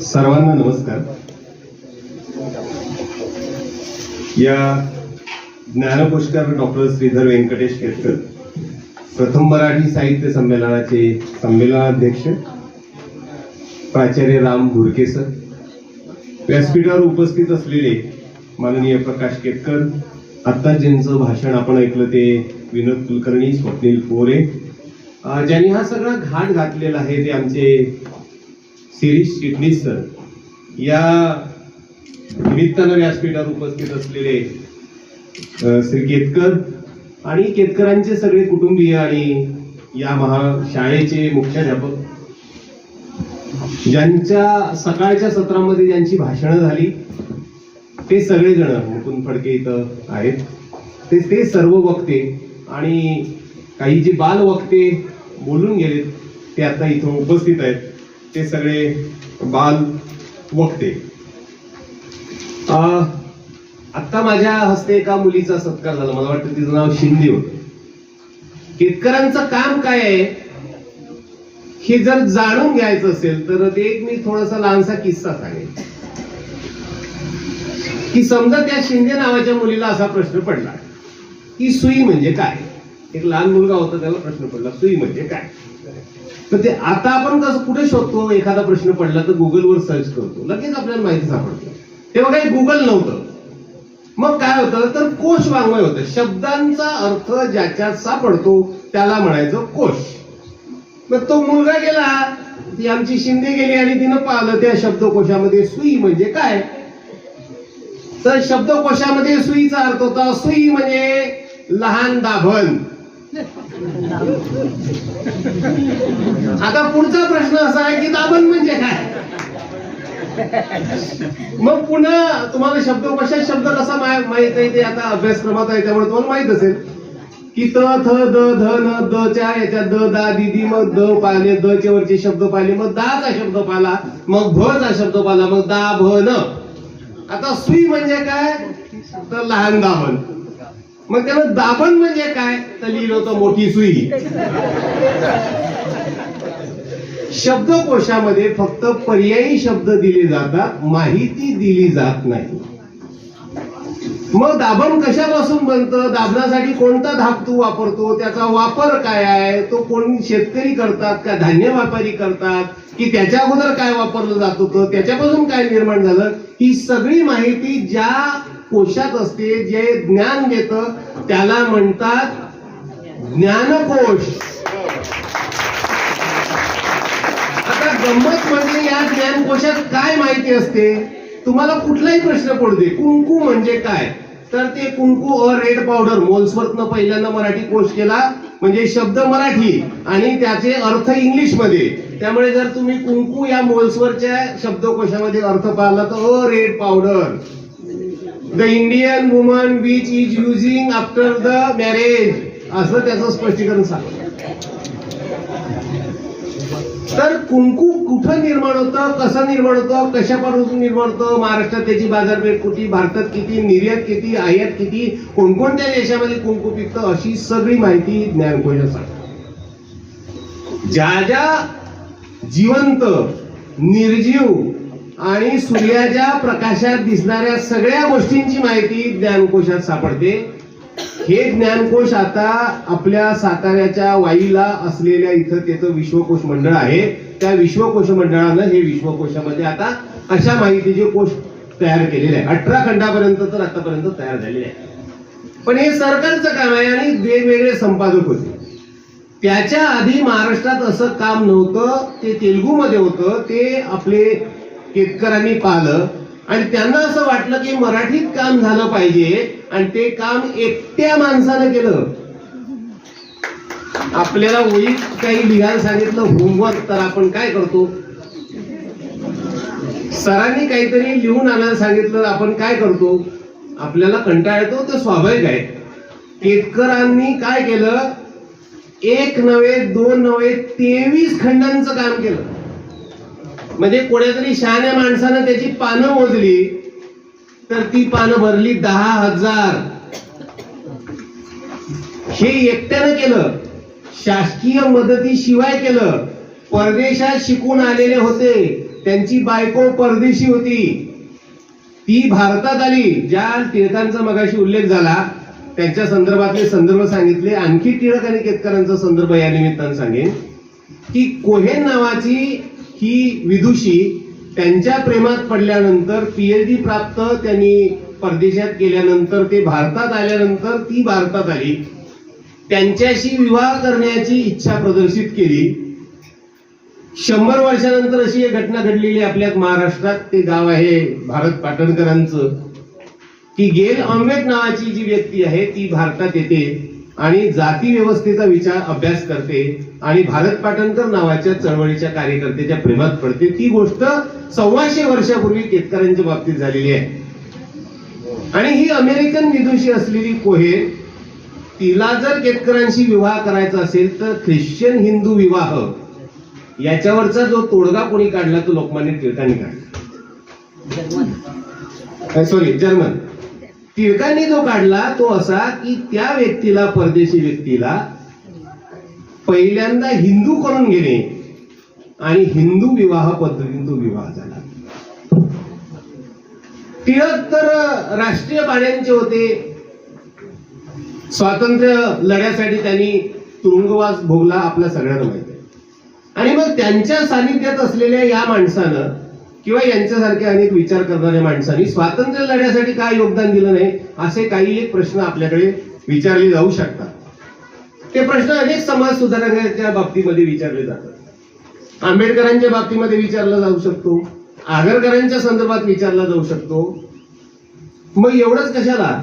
सर्वांना नमस्कार. या ज्ञानपुरस्कार डॉक्टर श्रीधर व्यंकटेश केतकर प्रथम मराठी साहित्य संमेलनाचे संमेलनाध्यक्ष प्राचार्य राम घुरके सर, व्यासपीठावर उपस्थित असलेले माननीय प्रकाश केतकर, आत्ता ज्यांचं भाषण आपण ऐकलं ते विनोद कुलकर्णी, स्वप्नील पोरे, ज्यांनी हा सगळा घाट घातलेला आहे ते आमचे शिरीष चिटणीस सर, या निमित्तानं व्यासपीठावर उपस्थित असलेले श्री केतकर आणि केतकरांचे सगळे कुटुंबीय आणि या महाशाळेचे मुख्याध्यापक, ज्यांच्या सकाळच्या सत्रामध्ये ज्यांची भाषणं झाली ते सगळेजण, मुकुंद फडके इथं आहेत, ते सर्व वक्ते आणि काही जे बाल वक्ते बोलून गेलेत ते आता इथं उपस्थित आहेत, ते सगळे बाल वक्ते. आता माझ्या हस्ते एका मुलीचा सत्कार झाला, मला वाटतं तिचं नाव शिंदे होतं. केतकरांचं काम काय आहे हे जर जाणून घ्यायचं असेल तर ते एक मी थोडासा लहानसा किस्सा सांगेन. की समजा त्या शिंदे नावाच्या मुलीला असा प्रश्न पडला की सुई म्हणजे काय. एक लहान मुलगा होता, त्याला प्रश्न पडला सुई म्हणजे काय. तर ते आता आपण कसं कुठे शोधतो, एखादा प्रश्न पडला तर गुगलवर सर्च करतो, लगेच आपल्याला माहिती सापडते. तेव्हा काही गुगल नव्हतं. मग काय होतं तर कोश वाङ्मय होतं. शब्दांचा अर्थ ज्याच्यात सापडतो त्याला म्हणायचं कोश. मग तो मुलगा गेला, ती आमची शिंदे गेली आणि तिनं पाहिलं त्या शब्दकोशामध्ये सुई म्हणजे काय. तर शब्दकोशामध्ये सुईचा अर्थ होता, सुई म्हणजे लहान दाभण. आता पुढचा प्रश्न असा आहे की दाभण म्हणजे काय. मग पुन्हा तुम्हाला शब्दकोशात शब्द कसा माहित आहे ते आता अभ्यासक्रमात आहे त्यामुळे तुम्हाला माहित असेल की त थ द ध न द च्या याच्यात द दा दिदी, मग द पाहिले, द चे वरचे शब्द पाहिले, मग दा चा शब्द पाहिला, मग भ चा शब्द पाहिला, मग दा भ न. आता सुई म्हणजे काय तर लहान दाभण. मग त्यानं दाभण म्हणजे काय तर लिहिलं होतं मोठी सुई. शब्दकोशामध्ये फक्त पर्यायी शब्द दिले जातात, माहिती दिली जात नाही. मग दाभण कशापासून बनतं, दाभणासाठी कोणता धाप तू वापरतो, त्याचा वापर काय आहे, तो कोण शेतकरी करतात का धान्य व्यापारी करतात की त्याच्या अगोदर काय वापरलं जात होतं, त्याच्यापासून काय निर्माण झालं, ही सगळी माहिती ज्या कोशात असते, जे ज्ञान देतं त्याला म्हणतात ज्ञानकोश. आता गंमत म्हणजे या ज्ञानकोशात काय माहिती असते. तुम्हाला कुठलाही प्रश्न पडू दे, कुंकू म्हणजे काय तर ते कुंकू और रेड पावडर, मोल्सवर्थनं पहिल्यांदा मराठी कोश केला, म्हणजे शब्द मराठी आणि त्याचे अर्थ इंग्लिश मध्ये. त्यामुळे जर तुम्ही कुंकू या मोल्सवरच्या शब्दकोशामध्ये अर्थ पाहिला तर a red powder, the Indian woman which is using after the marriage, असं त्याचं स्पष्टीकरण सांगतं. तर कुंकू कुठं निर्माण होतं, कसं निर्माण होतं, कशापासून निर्माण होतं, महाराष्ट्रात त्याची बाजारपेठ कुठे, भारतात किती, निर्यात किती, आयात किती, कोणकोणत्या देशामध्ये कुंकू पिकतं, अशी सगळी माहिती ज्ञानकोशात सांगतं. ज्या ज्या जिवंत, निर्जीव आणि सूर्याच्या प्रकाशात दिसणाऱ्या सगळ्या गोष्टींची माहिती ज्ञानकोशात सापडते. हे ज्ञानकोश आता आपल्या साताऱ्याच्या वाईला असलेल्या इथं त्याचं विश्वकोश मंडळ आहे. त्या विश्वकोश मंडळानं हे विश्वकोशामध्ये आता अशा माहितीचे कोश तयार केलेले आहे. 18 खंडापर्यंत तर आतापर्यंत तयार झालेले आहे. पण हे सरकारचं काम आहे आणि वेगवेगळे संपादक होते. त्याच्या आधी महाराष्ट्रात असं काम नव्हतं, ते तेलुगूमध्ये होतं. ते आपले केतकरांनी पाहिलं आणि त्यांना असं वाटलं की मराठीत काम झालं पाहिजे आणि ते काम एकट्या माणसानं केलं. आपल्याला वहीत काही लिहायला सांगितलं होमवर्क, तर आपण काय करतो, सरांनी काहीतरी लिहून आणायला सांगितलं आपण काय करतो, आपल्याला कंटाळा येतो, ते स्वाभाविक आहे. केतकरांनी काय केलं, 1 नव्हे 2 नव्हे 23 खंडांचं काम केलं. म्हणजे कोणीतरी शहाण्या माणसानं त्याची पानं मोजली तर ती पानं भरली 10,000. हे एकट्यानं केलं, शासकीय मदतीशिवाय केलं. परदेशात शिकून आलेले होते, त्यांची बायको परदेशी होती, ती भारतात आली. ज्या टिळकांचा मगाशी उल्लेख झाला त्यांच्या संदर्भातले संदर्भ सांगितले. आणखी टिळक आणि केतकरांचा संदर्भ या निमित्तानं सांगेन की कोहेन नावाची ही विदुषी त्यांच्या प्रेमात पडल्यानंतर पीएचडी प्राप्त त्यांनी परदेशात केल्यानंतर ते भारतात आल्यानंतर ती भारतात आली. त्यांच्याशी विवाह करण्याची इच्छा प्रदर्शित केली. 100 वर्षानंतर अशी एक घटना घडलेली आपल्या महाराष्ट्रात. ते गाव आहे भारत पाटणकरांचं, की गेल ऑम्वेट नावाची जी व्यक्ती आहे ती भारतात येते आणि जाती व्यवस्थेचा अभ्यास करते आणि भारत पाटणकर नावाच्या चळवळीच्या कार्यकर्त्याच्या प्रेमात पडते. ती गोष्ट 125 वर्षापूर्वी केतकरांच्या बाबतीत झालेली आहे. आणि ही अमेरिकन विदुषी असलेली कोहेन, तिला जर केतकरांशी विवाह करायचा असेल तर ख्रिश्चन हिंदू विवाह याच्यावरचा जो तोडगा कोणी काढला तो लोकमान्य टिळकांनी काढला. Sorry, German. टिळकांनी जो काढला तो असा की त्या व्यक्तीला, परदेशी व्यक्तीला पहिल्यांदा हिंदू करून घेणे आणि हिंदू विवाह पद्धतीने तो विवाह झाला. टिळक तर राष्ट्रीय पाड्यांचे होते. स्वातंत्र्य लढ्यासाठी त्यांनी तुरुंगवास भोगला, आपल्या सगळ्यांना माहिती आहे. आणि मग त्यांच्या सानिध्यात असलेल्या या माणसानं किंवा यांच्यासारख्या अनेक विचार करणाऱ्या माणसांनी स्वातंत्र्य लढ्यासाठी काय योगदान दिलं नाही, असे काही एक प्रश्न आपल्याकडे विचारले जाऊ शकतात. ते प्रश्न अनेक समाज सुधारणाच्या बाबतीमध्ये विचारले जातात. आंबेडकरांच्या बाबतीमध्ये विचारला जाऊ शकतो, आगरकरांच्या संदर्भात विचारला जाऊ शकतो. मग एवढंच कशाला,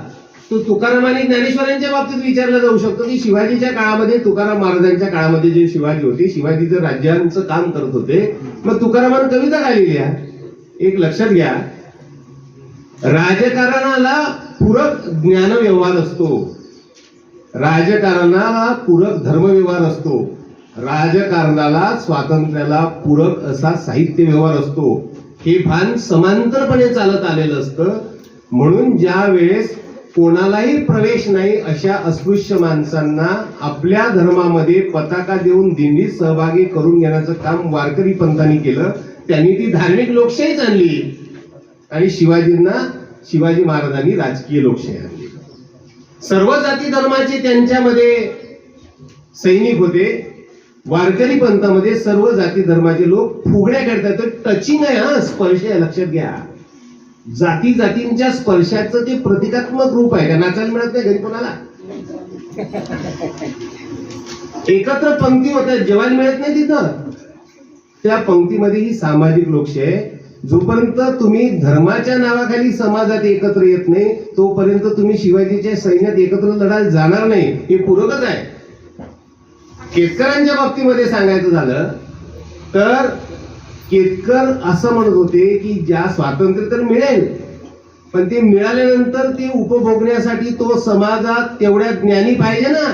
तो तुकाराम आणि ज्ञानेश्वरांच्या बाबतीत विचारला जाऊ शकतो की शिवाजीच्या काळामध्ये, तुकाराम महाराजांच्या काळामध्ये जे शिवाजी होते, शिवाजीचं राज्यांचं काम करत होते, मग तुकारामानं कविता काय लिहिल्या. एक लक्षात घ्या, राजकारणाला पूरक ज्ञानव्यवहार असतो, राजकारणाला पूरक धर्मव्यवहार असतो, राजकारणाला स्वातंत्र्याला पूरक असा साहित्य व्यवहार असतो. हे भान समांतरपणे चालत आलेलं असतं. म्हणून ज्या वेळेस कोणालाही प्रवेश नाही अशा अस्पृश्य माणसांना आपल्या धर्मामध्ये पताका देऊन दिंडीत सहभागी करून घेण्याचं काम वारकरी पंथांनी केलं. त्यांनी ती धार्मिक लोकशाहीच आणली आणि शिवाजी महाराजांनी राजकीय लोकशाही आणली. सर्व जाती धर्माचे त्यांच्यामध्ये सैनिक होते. वारकरी पंथामध्ये सर्व जाती धर्माचे लोक फुगड्या खेळतात. टचिंग आहे, हा स्पर्श आहे, लक्षात घ्या. जाती जातींच्या स्पर्शाचं ते प्रतिकात्मक रूप आहे. त्यांना नाचायला मिळत नाही घरी कोणाला, एकत्र पंक्ती होतात, जेवायला मिळत नाही तिथं. त्या पंक्तीमध्ये ही सामाजिक लोकशाही आहे. जोपर्यंत तुम्ही धर्माच्या नावाखाली समाजात एकत्र येत नाही तोपर्यंत तुम्ही शिवाजीच्या सैन्यात एकत्र लढायला जाणार नाही. हे पूरकच आहे. केतकरांच्या बाबतीमध्ये सांगायचं झालं तर केतकर असं म्हणत होते की ज्या स्वातंत्र्य तर मिळेल, पण ते मिळाल्यानंतर ते उपभोगण्यासाठी तो समाजात तेवढ्या ज्ञानी पाहिजे ना.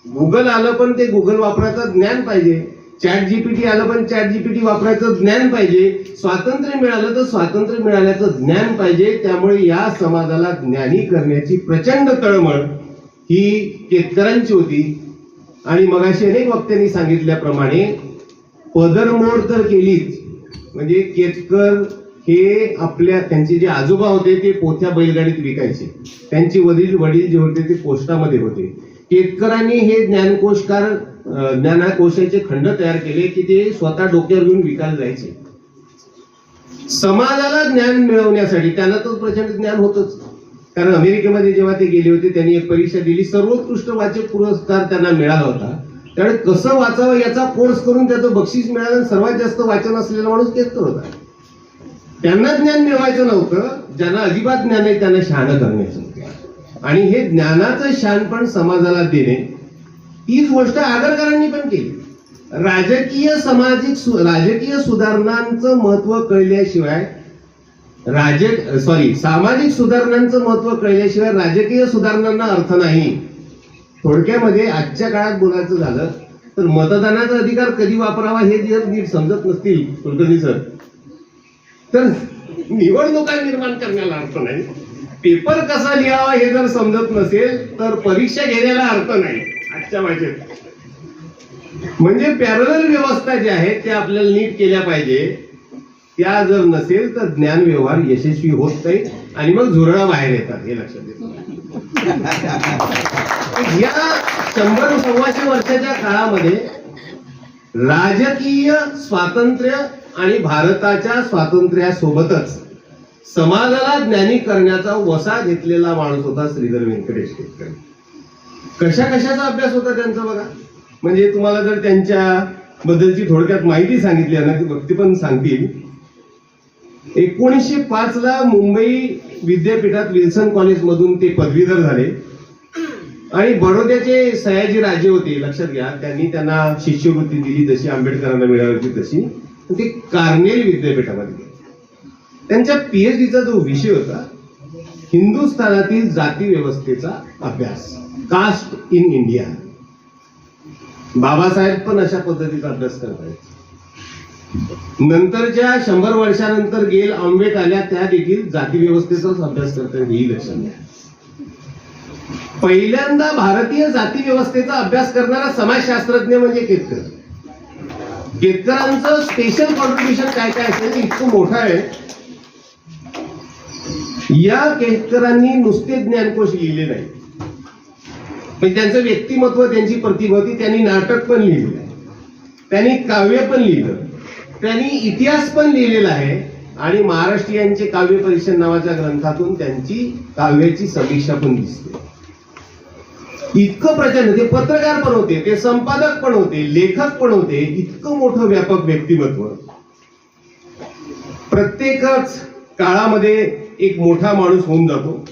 गुगल आलं पण ते गुगल वापरायचं ज्ञान पाहिजे, चॅट जीपीटी आलं पण चॅट जीपीटी वापरायचं ज्ञान पाहिजे, स्वातंत्र्य मिळालं तर स्वातंत्र्य मिळाल्याचं ज्ञान पाहिजे. त्यामुळे या समाजाला ज्ञानी करण्याची प्रचंड तळमळ ही केतकरांची होती. आणि मगाशी अनेक वक्त्यांनी सांगितल्याप्रमाणे पदरमोड तर केलीच. म्हणजे केतकर हे त्यांचे जे आजोबा होते ते पोथ्या बैलगाडीत विकायचे, त्यांचे वडील जे होते ते पोस्टामध्ये होते. केतकरांनी हे ज्ञानकोशाचे खंड तयार केले की ते स्वतः डोक्यावर घेऊन विकायला जायचे. समाजाला ज्ञान मिळवण्यासाठी त्यांना तर प्रचंड ज्ञान होतच. कारण अमेरिकेमध्ये जेव्हा ते गेले होते त्यांनी एक परीक्षा दिली, सर्वोत्कृष्ट वाचक पुरस्कार त्यांना मिळाला होता. त्यामुळे कसं वाचावं याचा कोर्स करून त्याचं बक्षीस मिळालं. सर्वात जास्त वाचन असलेला माणूस केतकर होता. त्यांना ज्ञान मिळवायचं नव्हतं, ज्यांना अजिबात ज्ञान आहे त्यांना शहाणं करण्याचं होतं. आणि हे ज्ञानाचं शहाणपण समाजाला देणे, तीच गोष्ट आगरकरांनी पण केली. राजकीय सुधारणांचं महत्व कळल्याशिवाय सामाजिक सुधारणांचं महत्व कळल्याशिवाय राजकीय सुधारणांना अर्थ नाही. थोडक्यामध्ये आजच्या काळात बोलायचं झालं तर मतदानाचा अधिकार कधी वापरावा हे जर नीट समजत नसतील कुलकर्णी सर, तर निवडणुका निर्माण करण्याला अर्थ नाही. पेपर कसा लिहावा हे जर समजत नसेल तर परीक्षा घेण्याला अर्थ नाही आजच्या भाषेत. म्हणजे पॅरलल व्यवस्था ज्या आहेत त्या आपल्याला नीट केल्या पाहिजे. त्या जर नसेल तर ज्ञान व्यवहार यशस्वी होत नाही आणि मग झुरळा बाहेर येतात, हे लक्षात येतं. या 100-125 वर्षाच्या काळामध्ये राजकीय स्वातंत्र्य आणि भारताच्या स्वातंत्र्यासोबतच समाजाला ज्ञानी करण्याचा वसा घेतलेला माणूस होता श्रीधर व्यंकटेश केतकर. कशा कशाचा अभ्यास होता त्यांचा बघा. म्हणजे तुम्हाला जर त्यांच्या बद्दलची थोडक्यात माहिती सांगितली ना ती भक्ती पण सांगतील. 1905 ला मुंबई विद्यापीठात विल्सन कॉलेज मधून ते पदवीधर झाले आणि बडोद्याचे सयाजी राजे होते, लक्षात घ्या, त्यांनी त्यांना शिष्यवृत्ती दिली जशी आंबेडकरांना मिळाली होती तशी. ते कार्नेल विद्यापीठामध्ये गेले. त्यांच्या पीएचडीचा जो विषय होता हिंदुस्थानातील जाती व्यवस्थेचा अभ्यास, कास्ट इन इंडिया. बाबासाहेब पण अशा पद्धतीचा अभ्यास करतायत. नंतरच्या 100 वर्षानंतर गेल आंबेड आल्या त्या देखील जाती व्यवस्थेचाच अभ्यास करतात, हेही लक्षात घ्या. पहिल्यांदा भारतीय जाती व्यवस्थेचा अभ्यास करणारा समाजशास्त्रज्ञ म्हणजे केतकर. केतकरांचं स्पेशल कॉन्ट्रीब्युशन काय काय असेल इतकं मोठं आहे. या केतकरांनी नुसते ज्ञानकोश लिहिले नाही, पण त्यांचं व्यक्तिमत्व, त्यांची प्रतिभा होती. त्यांनी नाटक पण लिहिलं, त्यांनी काव्य पण लिहिलं, त्यांनी इतिहास पण लिहिलेला आहे आणि महाराष्ट्रीयांचे काव्य परिषद नावाच्या ग्रंथातून त्यांची काव्याची समीक्षा पण दिसते. इतकं प्रचंड. ते पत्रकार पण होते, ते संपादक पण होते, लेखक पण होते. इतकं मोठं व्यापक व्यक्तिमत्व. प्रत्येकच काळामध्ये एक मोठा माणूस होऊन जातो.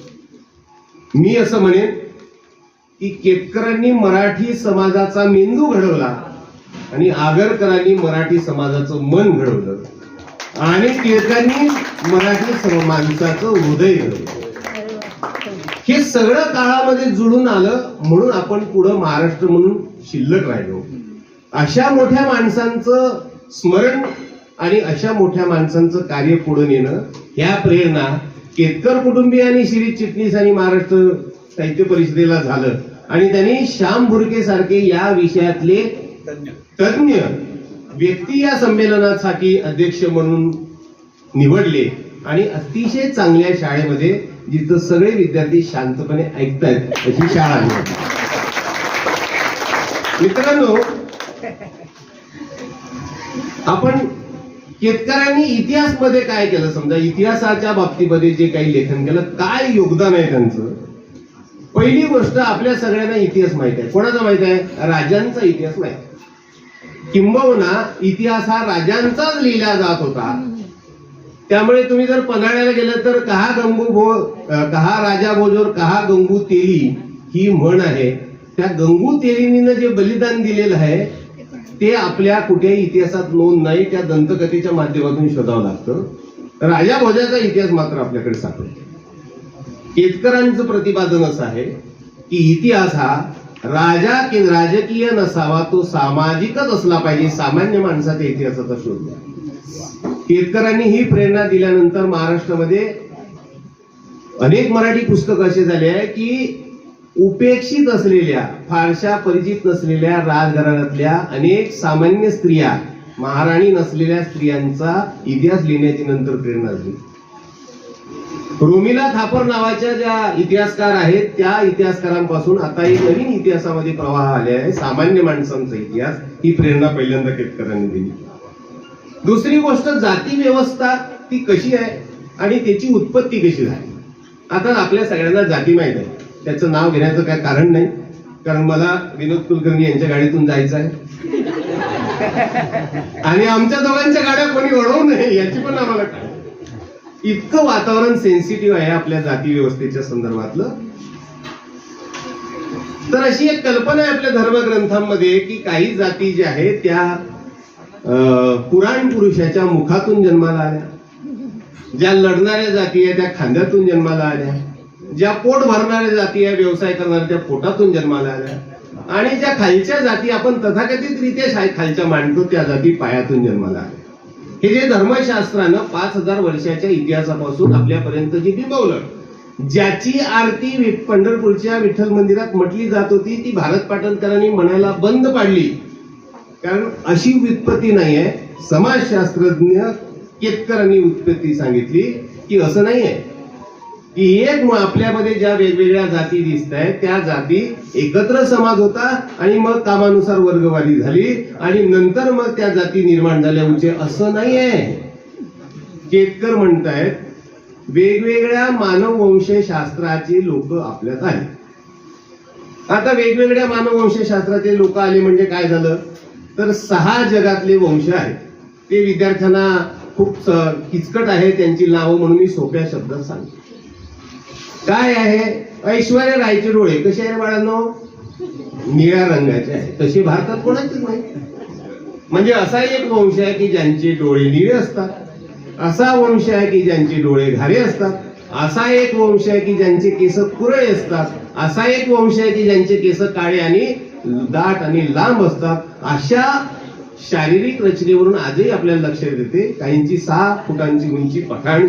मी असं म्हणेन की केतकरांनी मराठी समाजाचा मेंदू घडवला आणि आगरकरांनी मराठी समाजाचं मन घडवलं आणि टिळकांनी मराठी माणसाचं हृदय घडवलं. हे सगळं काळामध्ये जुळून आलं म्हणून आपण पुढं महाराष्ट्र म्हणून शिल्लक राहिलो. अशा मोठ्या माणसांचं स्मरण आणि अशा मोठ्या माणसांचं कार्य पुढे नेणं, ह्या प्रेरणा केतकर कुटुंबियांनी शिरीष चिटणीस आणि महाराष्ट्र साहित्य परिषदेला झालं आणि त्यांनी श्याम भुरके सारखे या विषयातले तज्ञ व्यक्ती या संमेलनासाठी अध्यक्ष म्हणून निवडले आणि अतिशय चांगल्या शाळेमध्ये जिथं सगळे विद्यार्थी शांतपणे ऐकतायत अशी शाळा निवडली. मित्रांनो, आपण केतकरांनी इतिहास मध्ये काय केलं, समजा इतिहासाच्या बाबतीमध्ये जे काही लेखन केलं, काय योगदान आहे त्यांचं. पहिली गोष्ट, आपल्या सगळ्यांना इतिहास माहित आहे. कोणाचा माहित आहे? राजांचा इतिहास माहित आहे. किंबहुना इतिहास हा राजांचाच लिहिला जात होता. त्यामुळे तुम्ही जर पन्हाळ्याला गेलं तर कहा राजा बोजोर कहा गंगू तेली ही म्हण आहे. त्या गंगू तेलीनं जे बलिदान दिलेलं आहे ते आपल्या कुठेही इतिहासात नोंद नाही. त्या दंतकथेच्या माध्यमातून शोधावं लागतं. राजा भोजाचा इतिहास मात्र आपल्याकडे सापडतो. केतकरांचं प्रतिपादन असं आहे की इतिहास हा राजकीय नसावा, तो सामाजिकच असला पाहिजे. सामान्य माणसाच्या इतिहासाचा शोध घ्या. केतकरांनी ही प्रेरणा दिल्यानंतर महाराष्ट्रामध्ये अनेक मराठी पुस्तकं असे झाले आहे की उपेक्षित असलेल्या, फारशा परिचित नसलेल्या राजघराण्यातल्या अनेक सामान्य स्त्रिया, महाराणी नसलेल्या स्त्रियांचा इतिहास लिहिण्याची नंतर प्रेरणा झाली. रोमिला थापर नावाच्या ज्या इतिहासकार आहेत त्या इतिहासकारांपासून आता एक नवीन इतिहासामध्ये प्रवाह आले आहे, सामान्य माणसांचा इतिहास. ही प्रेरणा पहिल्यांदा केतकरांनी दिली. दुसरी गोष्ट, जाती व्यवस्था ती कशी आहे आणि त्याची उत्पत्ती कशी झाली. आता आपल्या सगळ्यांना जाती माहित आहे, त्याचं नाव घेण्याचं काय कारण नाही, कारण मला विनोद कुलकर्णी यांच्या गाडीतून जायचं आहे आणि आमच्या दोघांच्या गाड्या कोणी ओढवू नये याची पण आम्हाला काय. इतकं वातावरण सेन्सिटिव्ह आहे आपल्या जाती व्यवस्थेच्या संदर्भातलं. तर अशी एक कल्पना आहे आपल्या धर्मग्रंथांमध्ये की काही जाती ज्या आहेत त्या पुराण पुरुषाच्या मुखातून जन्माला आल्या, ज्या लढणाऱ्या जाती आहेत त्या खांद्यातून जन्माला आल्या, ज्या पोट भरणाऱ्या जाती आहे व्यवसाय करणाऱ्या त्या पोटातून जन्माला आल्या, आणि ज्या खालच्या जाती आपण तथाकथित रित्या खालच्या मांडतो त्या जाती पायातून जन्माला आल्या. हे जे धर्मशास्त्रानं 5000 वर्षाच्या इतिहासापासून आपल्यापर्यंत जे बिंबवलं, ज्याची आरती पंढरपूरच्या विठ्ठल मंदिरात म्हटली जात होती ती भारत पाटणकरांनी म्हणायला बंद पाडली. कारण अशी व्युत्पत्ती नाही आहे. समाजशास्त्रज्ञ केतकरांनी व्युत्पत्ती सांगितली की असं नाही आहे की एक आपल्यामध्ये ज्या वेगवेगळ्या जाती दिसत आहेत त्या जाती एकत्र समाज होता आणि मग कामानुसार वर्गवारी झाली आणि नंतर मग त्या जाती निर्माण झाल्या उंचे, असं नाही आहे. केतकर म्हणतायत वेगवेगळ्या मानववंशशास्त्राचे लोक आपल्यात आले. आता वेगवेगळ्या मानववंशशास्त्राचे लोक आले म्हणजे काय झालं, तर 6 जगातले वंश आहेत. ते विद्यार्थ्यांना खूप किचकट आहे त्यांची नावं, म्हणून मी सोप्या शब्दात सांगतो. काय आहे, ऐश्वर्या रायचे डोळे कसे आहे बाळांनो, निळ्या रंगाचे आहे. तसे भारतात कोणाचेच नाही. म्हणजे असा एक वंश आहे की ज्यांचे डोळे निळे असतात, असा वंश आहे की ज्यांचे डोळे घारे असतात, असा एक वंश आहे की ज्यांचे केस कुरळे असतात, असा एक वंश आहे की ज्यांचे केस काळे आणि दाट आणि लांब असतात. अशा शारीरिक रचनेवरून आजही आपल्याला लक्षात येते. काहींची 6 फुटांची उंची पठाण,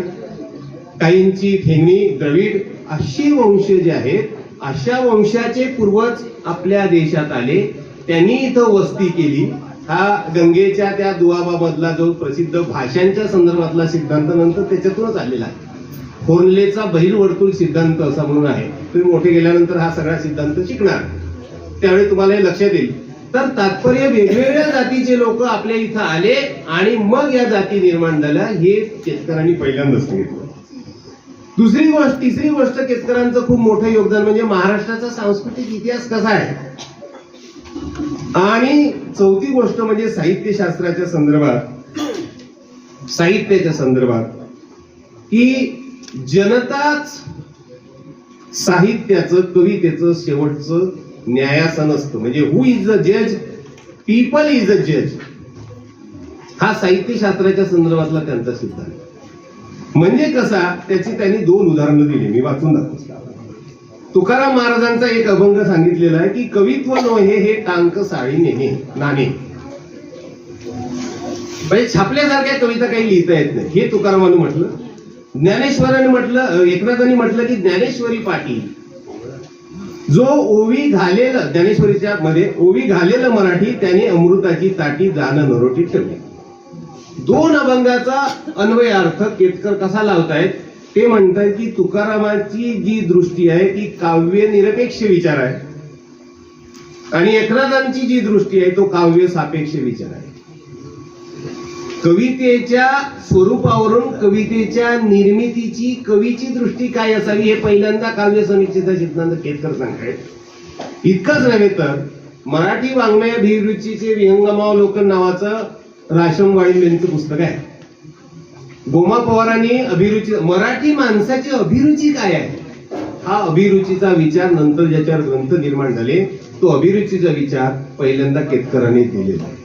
काहींची ठेंगणी द्रविड, अशी वंश जे आहेत अशा वंशाचे पूर्वज आपल्या देशात आले. त्यांनी इथं वस्ती केली. हा गंगेच्या त्या दुआबामधला जो प्रसिद्ध भाषांच्या संदर्भातला सिद्धांत नंतर त्याच्यातूनच आलेला आहे. होर्नलेचा बहिर्वर्तुळ सिद्धांत असा म्हणून आहे. तुम्ही मोठे गेल्यानंतर हा सगळा सिद्धांत शिकणार, त्यावेळी तुम्हाला हे लक्षात येईल. तर तात्पर्य वेगवेगळ्या जातीचे लोक आपल्या इथं आले आणि मग या जाती निर्माण झाल्या, हे केतकरांनी पहिल्यांदाच सांगितलं. तिसरी गोष्ट केतकरांचं खूप मोठं योगदान म्हणजे महाराष्ट्राचा सांस्कृतिक इतिहास कसा आहे. आणि चौथी गोष्ट म्हणजे साहित्याच्या संदर्भात की जनताच साहित्याचं कवितेचं शेवटचं न्यायासन असतं. म्हणजे हु इज द जज, पीपल इज द जज. हा साहित्यशास्त्राच्या संदर्भातला त्यांचा सिद्धांत. म्हणजे कसा, त्याची त्यांनी 2 उदाहरणं दिली, मी वाचून दाखवतो. तुकाराम महाराजांचा एक अभंग सांगितलेला आहे की कवित्व नोहे हे टांक साळी नेहे नाणे. म्हणजे छापल्यासारख्या कविता काही लिहिता येत नाही, हे तुकारामानं म्हटलं. ज्ञानेश्वरांनी म्हटलं, एकनाथांनी म्हटलं की ज्ञानेश्वरी पाटील जो ओवी घालेलं, ज्ञानेश्वरीच्या मध्ये ओवी घालेलं मराठी त्याने अमृताची ताटी जाणं नरोटी ठेवली. 2 अभंगाचा अन्वयार्थ केतकर कसा लावतायत, ते म्हणतात की तुकारामाची जी दृष्टी आहे ती काव्य निरपेक्ष विचार आहे आणि एकनाथांची जी दृष्टी आहे तो काव्य सापेक्ष विचार आहे. कवितेच्या स्वरूपावरून कवितेच्या निर्मितीची कवीची दृष्टी काय असावी हे पहिल्यांदा काव्य समीक्षेचा सिद्धांत केतकर सांगतायत. इतकंच नव्हे तर मराठी वाङ्मय अभिरुचीचे विहंगमावलोकन नावाचं राशम वाळिंब यांचं पुस्तक आहे. गोमा पवारांनी अभिरुची, मराठी माणसाची अभिरुची काय आहे, हा अभिरुचीचा विचार नंतर ज्याच्यावर ग्रंथ निर्माण झाले तो अभिरुचीचा विचार पहिल्यांदा केतकरांनी दिलेला आहे.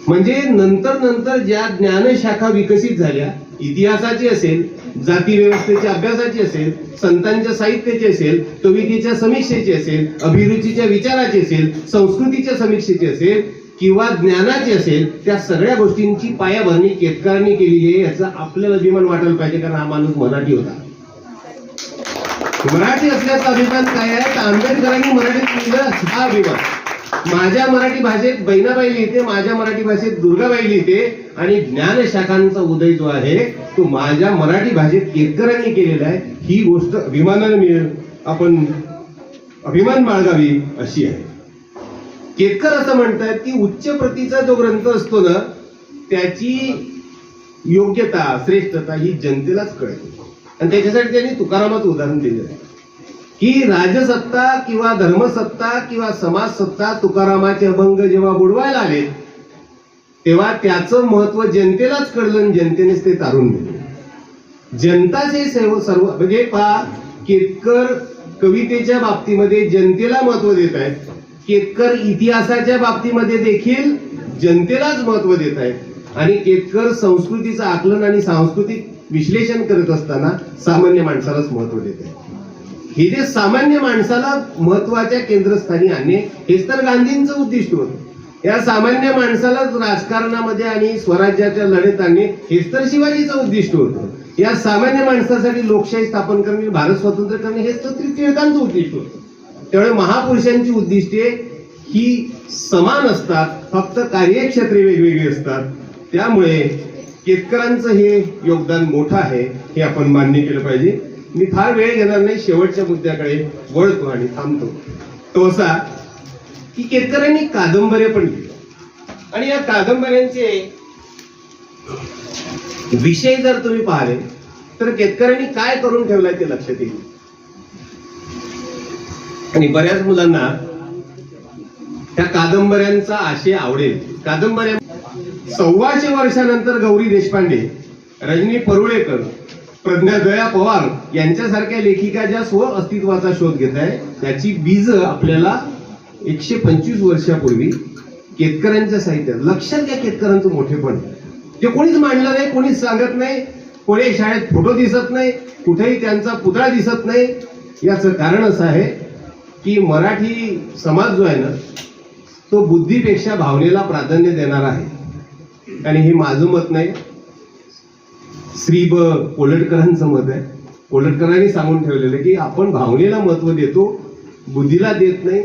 म्हणजे नंतर ज्या ज्ञानशाखा विकसित झाल्या, इतिहासाची असेल, जाती व्यवस्थेच्या अभ्यासाची असेल, संतांच्या साहित्याची असेल, कवितेच्या समीक्षेची असेल, अभिरुचीच्या विचाराची असेल, संस्कृतीच्या समीक्षेची असेल किंवा ज्ञानाची असेल, त्या सगळ्या गोष्टींची पायाभरणी केतकरांनी केलेली आहे. याचा आपल्याला अभिमान वाटायला पाहिजे, कारण हा माणूस मराठी होता. मराठी असल्याचा अभिमान काय आहे, तर आंबेडकरांनी मराठीत लिहिलं हा अभिमान. माझ्या मराठी भाषेत बहिणाबाई लिहिते, माझ्या मराठी भाषेत दुर्गाबाई लिहिते आणि ज्ञानशाखांचा उदय जो आहे तो माझ्या मराठी भाषेत केतकरांनी केलेला आहे. ही गोष्ट अभिमानाने मिळेल, आपण अभिमान बाळगावी अशी आहे. केतकर असं म्हणतात की उच्च प्रतीचा जो ग्रंथ असतो ना त्याची योग्यता श्रेष्ठता ही जनतेलाच कळते आणि त्याच्यासाठी त्यांनी तुकारामाचं उदाहरण दिलेलं आहे की राजसत्ता किंवा धर्मसत्ता किंवा समाजसत्ता म्हणजे अभंग जेव्हा बुडवायला आले तेव्हा त्याचं महत्व जनतेलाच कळलं आणि जनतेनेच ते तारून दिले. जनताचे सर्व म्हणजे पहा, केतकर कवितेच्या बाबतीमध्ये जनतेला महत्व देत आहेत, केतकर इतिहासाच्या बाबतीमध्ये देखील जनतेलाच महत्व देत आहेत आणि केतकर संस्कृतीचं आकलन आणि सांस्कृतिक विश्लेषण करत असताना सामान्य माणसालाच महत्व देत आहेत. हे जे सामान्य माणसाला महत्वाच्या केंद्रस्थानी आणणे हेच तर गांधींचं उद्दिष्ट होतं. या सामान्य माणसालाच राजकारणामध्ये आणि स्वराज्याच्या लढत आणणे हेच तर शिवाजीचं उद्दिष्ट होतं. या सामान्य माणसासाठी लोकशाही स्थापन करणे, भारत स्वतंत्र करणे हेच तर टिळकांचं उद्दिष्ट होतं. त्यामुळे महापुरुषांची उद्दिष्टे ही समान असतात, फक्त कार्यक्षेत्रे वेगवेगळी असतात. त्यामुळे केतकरांचं हे योगदान मोठं आहे, हे आपण मान्य केलं पाहिजे. मी फार वेळ घेणार नाही, शेवटच्या मुद्द्याकडे वळतो आणि थांबतो. तो असा की केतकरांनी कादंबऱ्या पण लिहिल्या आणि या कादंबऱ्यांचे विषय जर तुम्ही पाहिले तर केतकरांनी काय करून ठेवलाय ते लक्षात येईल. आणि बऱ्याच मुलांना त्या कादंबऱ्यांचा आशय आवडेल. कादंबऱ्या 125 वर्षानंतर गौरी देशपांडे, रजनी परुळेकर, प्रज्ञादया पवार यांच्यासारख्या लेखिका ज्या स्व अस्तित्वाचा शोध घेत आहे त्याची बीज आपल्याला 125 वर्षापूर्वी केतकरांच्या साहित्यात. लक्षात घ्या केतकरांचं मोठेपण. ते कोणीच मांडलं नाही, कोणीच सांगत नाही, कोणी शाळेत फोटो दिसत नाही, कुठेही त्यांचा पुतळा दिसत नाही. याचं कारण असं आहे की मराठी समाज जो आहे ना तो बुद्धीपेक्षा भावनेला प्राधान्य देणारा आहे. आणि हे माझं मत नाही, श्री ब कोलटकरांचं मत आहे. कोलटकरांनी सांगून ठेवलेलं की आपण भावनेला महत्व देतो, बुद्धीला देत नाही.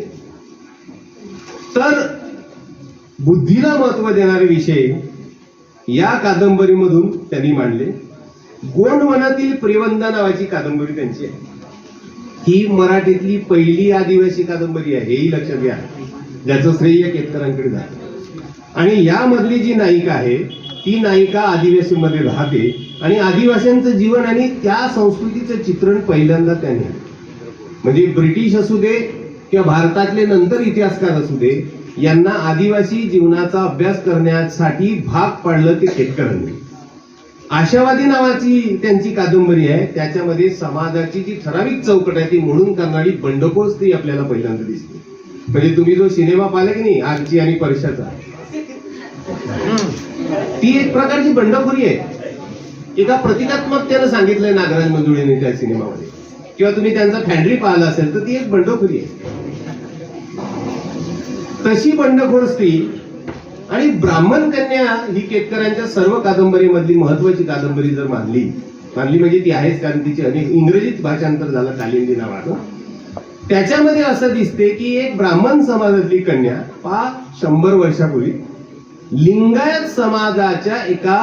तर बुद्धीला महत्व देणारे विषय या कादंबरीमधून त्यांनी मांडले. गोंडवनातील प्रियवंदा नावाची कादंबरी त्यांची आहे. ही मराठीतली पहिली आदिवासी कादंबरी आहे, हेही लक्षात घ्या, ज्याचं श्रेय केतकरांकडे जातं. आणि यामधली जी नायिका आहे ती नायिका आदिवासीमध्ये राहते आणि आदिवासींचं जीवन आणि त्या संस्कृतीचं चित्रण पहिल्यांदा त्यांनी, म्हणजे ब्रिटिश असू दे किंवा भारतातले नंतर इतिहासकार असू दे, यांना आदिवासी जीवनाचा अभ्यास करण्यासाठी भाग पाडलं ते केतकरांनी. आशावादी नावाची त्यांची कादंबरी आहे. त्याच्यामध्ये समाजाची जी ठराविक चौकट आहे ती मोडून करणारी बंडखोर स्त्री आपल्याला पहिल्यांदा दिसते. म्हणजे तुम्ही जो सिनेमा पाहिला की नाही आरची आणि परशाचा, ती एक प्रकारची बंडखोरी आहे. एका प्रतिकात्मकतेनं सांगितलंय नागराज मंजुळेने त्या सिनेमामध्ये, किंवा तुम्ही त्यांचा फॅन्ड्री पाहिला असेल तर ती एक बंडखोरी आहे. तशी बंडखोर स्त्री आणि ब्राह्मण कन्या ही केतकरांच्या सर्व कादंबरीमधली महत्वाची कादंबरी जर मानली म्हणजे ती आहेच, कारण तिची अनेक इंग्रजीत भाषांतर झालं कालिंदी नावाचं. त्याच्यामध्ये असं दिसते की एक ब्राह्मण समाजातली कन्या 100 वर्षापूर्वी लिंगायत समाजाच्या एका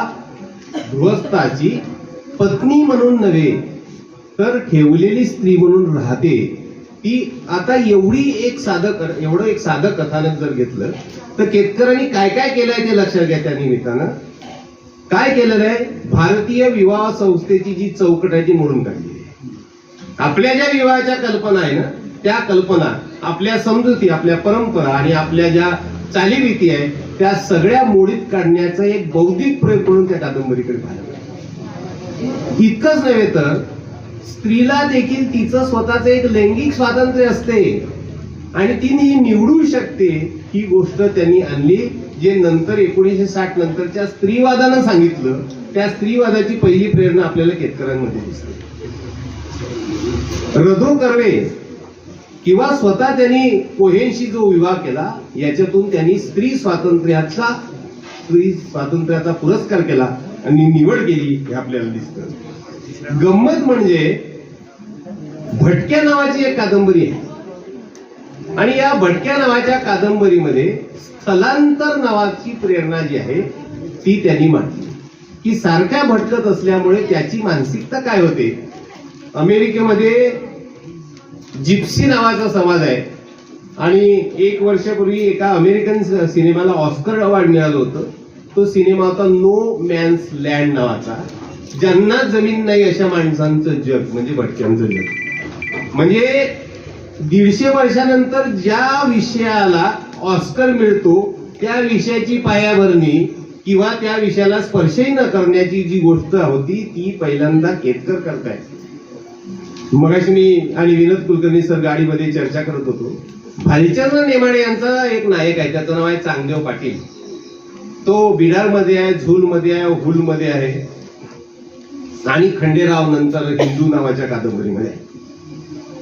गृहस्थाची पत्नी म्हणून नव्हे तर ठेवलेली स्त्री म्हणून राहते. ती आता एवढं एक साधं कथानक जर घेतलं तर केतकरांनी काय काय केलंय ते लक्षात घ्या. त्या निमित्तानं काय केलेलं आहे, भारतीय विवाह संस्थेची जी चौकट आहे ती मोडून काढली आहे. आपल्या ज्या विवाहाच्या कल्पना आहे ना त्या कल्पना, आपल्या समजुती, आपल्या परंपरा आणि आपल्या ज्या चालीरीती आहे त्या सगळ्या मोडीत काढण्याचा एक बौद्धिक प्रयोग म्हणून त्या कादंबरीकडे पाहिलं. इतकंच नव्हे तर स्त्रीला देखील तिचं स्वतःचं एक लैंगिक स्वातंत्र्य असते आणि तिने निवडू शकते, ही गोष्ट त्यांनी आणली. जे नंतर 1960 नंतरच्या स्त्रीवादानं सांगितलं, त्या स्त्रीवादाची पहिली प्रेरणा आपल्याला केतकरांमध्ये दिसते. रधो कर्वे किंवा स्वतः त्यांनी कोहेंशी जो विवाह केला याच्यातून त्यांनी स्त्री स्वातंत्र्याचा पुरस्कार केला आणि निवड केली हे आपल्याला दिसतं. गंमत म्हणजे भटक्या नावाची एक कादंबरी आहे आणि या भटक्या नावाच्या कादंबरीमध्ये स्थलांतर नावाची प्रेरणा जी आहे ती त्यांनी मांडली की सारख्या भटकत असल्यामुळे त्याची मानसिकता काय होते. अमेरिकेमध्ये जिप्सी नावाचा समाज आहे आणि 1 वर्षापूर्वी एका अमेरिकन सिनेमाला ऑस्कर अवॉर्ड मिळालं होतं. तो सिनेमा होता नो मॅन्स लँड नावाचा. ज्यांना जमीन नाही अशा माणसांचं जग म्हणजे भटक्यांचं जग. म्हणजे 150 वर्षानंतर ज्या विषयाला ऑस्कर मिळतो त्या विषयाची पायाभरणी किंवा त्या विषयाला स्पर्शही न करण्याची जी गोष्ट होती ती पहिल्यांदा केतकर करतायत. मगाशी मी आणि विनोद कुलकर्णी सर गाडीमध्ये चर्चा करत होतो. भालचंद्र नेमाडे यांचा एक नायक आहे, त्याचं नाव आहे चांगदेव पाटील. तो बिडारमध्ये आहे, झूलमध्ये आहे, हुलमध्ये आहे आणि खंडेराव नंतर हिंदू नावाच्या कादंबरीमध्ये आहे.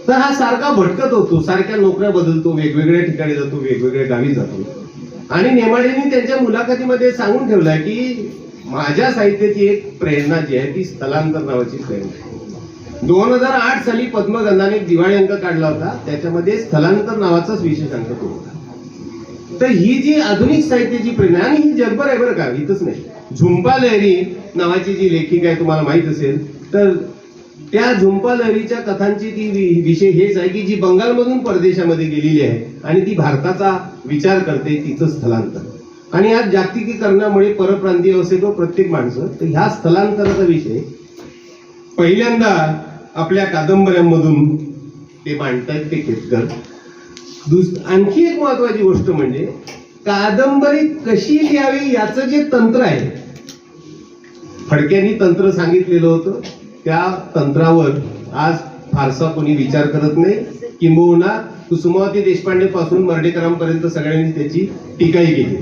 तर हा सारखा भटकत होतो, सारख्या नोकऱ्या बदलतो, वेगवेगळ्या ठिकाणी जातो, वेगवेगळ्या गावी जातो. आणि नेमाडेंनी त्यांच्या मुलाखतीमध्ये सांगून ठेवलं की माझ्या साहित्याची एक प्रेरणा जी आहे ती स्थलांतर नावाची प्रेरणा आहे. 2008 साली पद्मगंधाने एक दिवाळी अंक काढला होता, त्याच्यामध्ये स्थलांतर नावाचाच विशेष अंक तो होता. तर ही जी आधुनिक साहित्याची प्रेरणा, आणि ही जगभर आहे बरं का, इथंच नाही. झुंपा लहरी नावाची जी लेखिका आहे तुम्हाला माहित असेल, तर त्या झुंपा लहरीच्या कथांची ती विषय हेच आहे की जी बंगालमधून परदेशामध्ये गेलेली आहे आणि ती भारताचा विचार करते, तिचं स्थलांतर. आणि आज जागतिकीकरणामुळे परप्रांतीय असे तो प्रत्येक माणसं, तर ह्या स्थलांतराचा विषय पहिल्यांदा आपल्या कादंबऱ्यांमधून ते मांडतायत ते केतकर. आणखी एक महत्वाची गोष्ट म्हणजे कादंबरी कशी लिहावी याचं जे तंत्र आहे, फडक्यांनी तंत्र सांगितलेलं होतं, त्या तंत्रावर आज फारसा कोणी विचार करत नाही. किंबहुना कुसुमावती देशपांडे पासून मर्ढेकरांपर्यंत सगळ्यांनी त्याची टीकाही केली.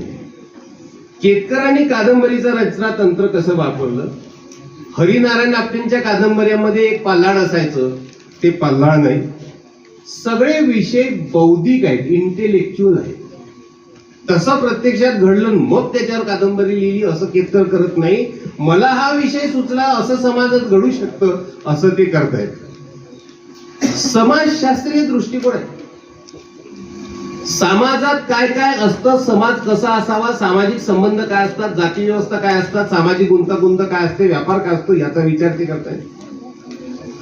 केतकरांनी कादंबरीचं रचना तंत्र कसं वापरलं? हरिनारायण आपटेंच्या कादंबऱ्यामध्ये एक पल्हाड असायचं, ते पल्हाड नाही. सगळे विषय बौद्धिक आहेत, इंटेलेक्च्युअल आहेत. तसं प्रत्यक्षात घडलं मग त्याच्यावर कादंबरी लिहिली असं केतकर करत नाही. मला हा विषय सुचला, असं समाजात घडू शकतं असं ते करतायत. समाजशास्त्रीय दृष्टिकोन आहे. समाजात काय काय असतं, समाज कसा असावा, सामाजिक संबंध काय असतात, जाती व्यवस्था काय असतात, सामाजिक गुंतागुंत काय असते, व्यापार काय असतो, याचा विचार ते करतायत.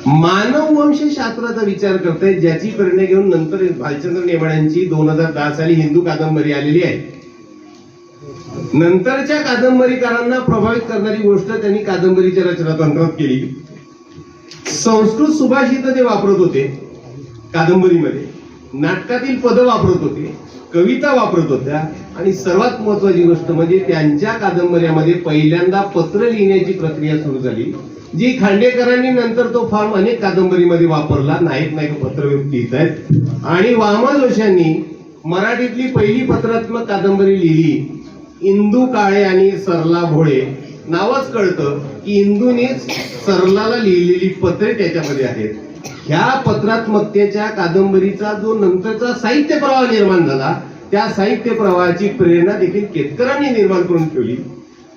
मानववंशशास्त्राचा विचार करतायत, ज्याची प्रेरणा घेऊन नंतर भालचंद्र नेमाड्यांची 2010 साली हिंदू कादंबरी आलेली आहे. नंतरच्या कादंबरीकारांना प्रभावित करणारी गोष्ट त्यांनी कादंबरीच्या रचना तंत्रात केली. संस्कृत सुभाषित ते वापरत होते कादंबरीमध्ये, नाटकातील पद वापरत होते, कविता वापरत होत्या, आणि सर्वात महत्वाची गोष्ट म्हणजे त्यांच्या कादंबऱ्यामध्ये पहिल्यांदा पत्र लिहिण्याची प्रक्रिया सुरू झाली, जी खांडेकरांनी नंतर तो फॉर्म अनेक कादंबरीमध्ये वापरला. नायक नायक पत्र लिहित आहेत. आणि वामा जोशांनी मराठीतली पहिली पत्रात्मक कादंबरी लिहिली, इंदू काळे आणि सरला भोळे. नावच कळतं की इंदूनेच सरलाला लिहिलेली पत्रे त्याच्यामध्ये आहेत. ह्या पत्रात्मकतेच्या कादंबरीचा जो नंतरचा साहित्य प्रवाह निर्माण झाला, त्या साहित्य प्रवाहाची प्रेरणा देखील केतकरांनी निर्माण करून ठेवली.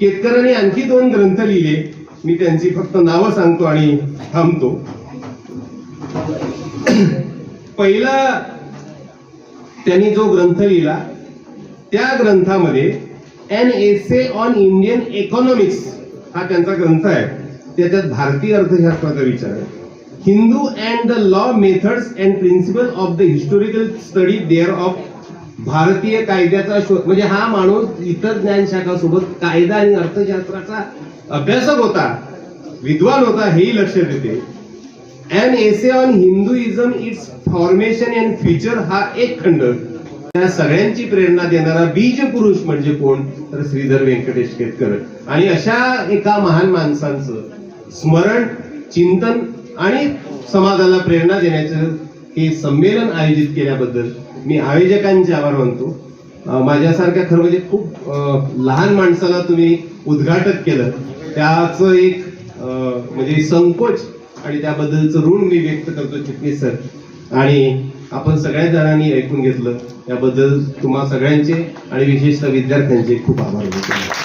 केतकरांनी आणखी 2 ग्रंथ लिहिले, मी त्यांची फक्त नावं सांगतो आणि थांबतो. पहिला त्यांनी जो ग्रंथ लिहिला त्या ग्रंथामध्ये an essay on Indian economics हा त्यांचा ग्रंथ आहे. त्याच्यात भारतीय अर्थशास्त्राचा विचार आहे. Hindu and the law methods and principle of the historical study thereof. भारतीय कायद्याचा शोध, म्हणजे हा माणूस इतर ज्ञानशाखासोबत कायदा आणि अर्थशास्त्राचा अभ्यासक होता, विद्वान होता, हेही लक्षात येते. And essay on Hinduism, it's formation and future हा एक खंड. त्या सगळ्यांची प्रेरणा देणारा बीज पुरुष म्हणजे कोण, तर श्रीधर व्यंकटेश केतकर. आणि अशा एका महान माणसांचं स्मरण, चिंतन आणि समाजाला प्रेरणा देण्याचं हे संमेलन आयोजित केल्याबद्दल मी आयोजकांचे आभार मानतो. माझ्यासारख्या खरं म्हणजे खूप लहान माणसाला तुम्ही उद्घाटक केलं, त्याचं एक म्हणजे संकोच आणि त्याबद्दलचं ऋण मी व्यक्त करतो चिटणीस सर. आणि आपण सगळ्या जणांनी ऐकून घेतलं, याबद्दल तुम्हा सगळ्यांचे आणि विशेषतः विद्यार्थ्यांचे खूप आभार मानतो.